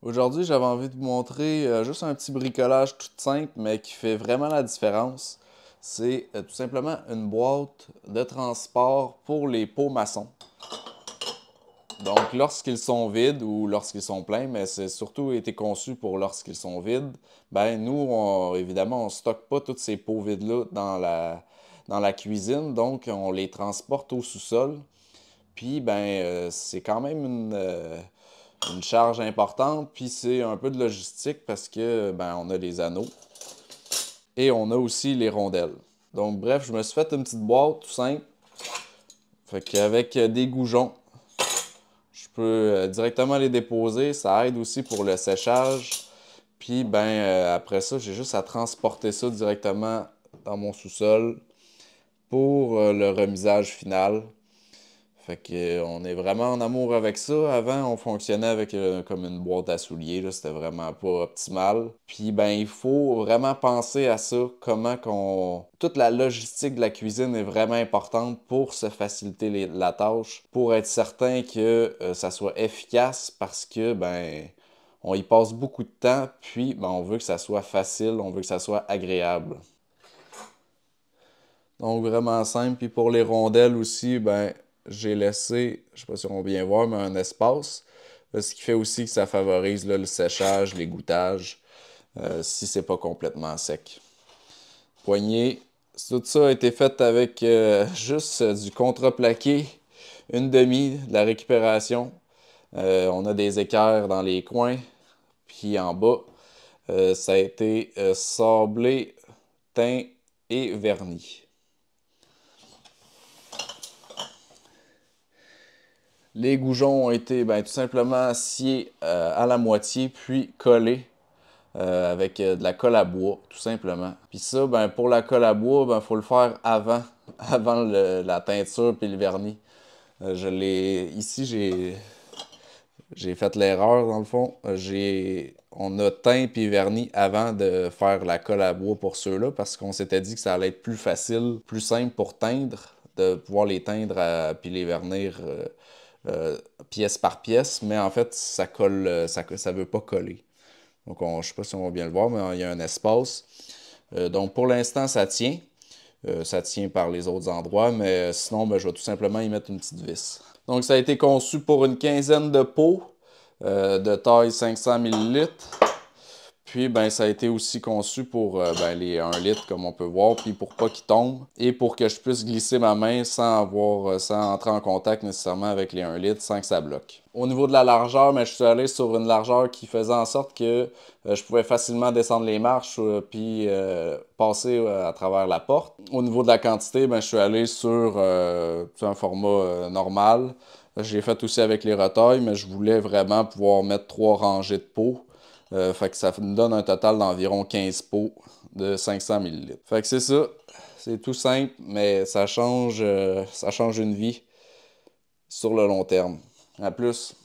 Aujourd'hui, j'avais envie de vous montrer juste un petit bricolage tout simple, mais qui fait vraiment la différence. C'est tout simplement une boîte de transport pour les pots maçons. Donc, lorsqu'ils sont vides ou lorsqu'ils sont pleins, mais c'est surtout été conçu pour lorsqu'ils sont vides, ben nous, évidemment, on stocke pas tous ces pots vides-là dans la cuisine, donc on les transporte au sous-sol. Puis, c'est quand même une charge importante, puis c'est un peu de logistique parce que on a les anneaux et on a aussi les rondelles. Donc bref, je me suis fait une petite boîte tout simple. Fait qu'avec des goujons, je peux directement les déposer. Ça aide aussi pour le séchage. Puis après ça, j'ai juste à transporter ça directement dans mon sous-sol pour le remisage final. Fait que, on est vraiment en amour avec ça. Avant, on fonctionnait avec comme une boîte à souliers, là, c'était vraiment pas optimal. Puis il faut vraiment penser à ça, comment qu'on... Toute la logistique de la cuisine est vraiment importante pour se faciliter la tâche, pour être certain que ça soit efficace parce que on y passe beaucoup de temps, puis on veut que ça soit facile, on veut que ça soit agréable. Donc vraiment simple. Puis pour les rondelles aussi, j'ai laissé, je sais pas si on va bien voir, mais un espace. Ce qui fait aussi que ça favorise là, le séchage, l'égouttage, si c'est pas complètement sec. Poignée, tout ça a été fait avec juste du contreplaqué, une demi, de la récupération. On a des équerres dans les coins, puis en bas, ça a été sablé, teint et verni. Les goujons ont été tout simplement sciés à la moitié, puis collés avec de la colle à bois, tout simplement. Puis ça, pour la colle à bois, faut le faire avant, avant la teinture puis le vernis. Ici, j'ai fait l'erreur dans le fond. On a teint puis verni avant de faire la colle à bois pour ceux-là parce qu'on s'était dit que ça allait être plus facile, plus simple pour teindre, de pouvoir les teindre puis les vernir pièce par pièce, mais en fait, ça colle, ça veut pas coller. Donc, je sais pas si on va bien le voir, mais il y a un espace. Donc, pour l'instant, ça tient. Ça tient par les autres endroits, mais sinon, je vais tout simplement y mettre une petite vis. Donc, ça a été conçu pour une quinzaine de pots de taille 500 millilitres. Puis, ça a été aussi conçu pour les 1 litre, comme on peut voir, puis pour pas qu'il tombe, et pour que je puisse glisser ma main sans entrer en contact nécessairement avec les 1 litre, sans que ça bloque. Au niveau de la largeur, je suis allé sur une largeur qui faisait en sorte que je pouvais facilement descendre les marches, puis passer à travers la porte. Au niveau de la quantité, je suis allé sur un format normal. J'ai fait aussi avec les retailles, mais je voulais vraiment pouvoir mettre 3 rangées de pots. Fait que ça me donne un total d'environ 15 pots de 500 millilitres. Fait que c'est ça. C'est tout simple, mais ça change une vie sur le long terme. À plus.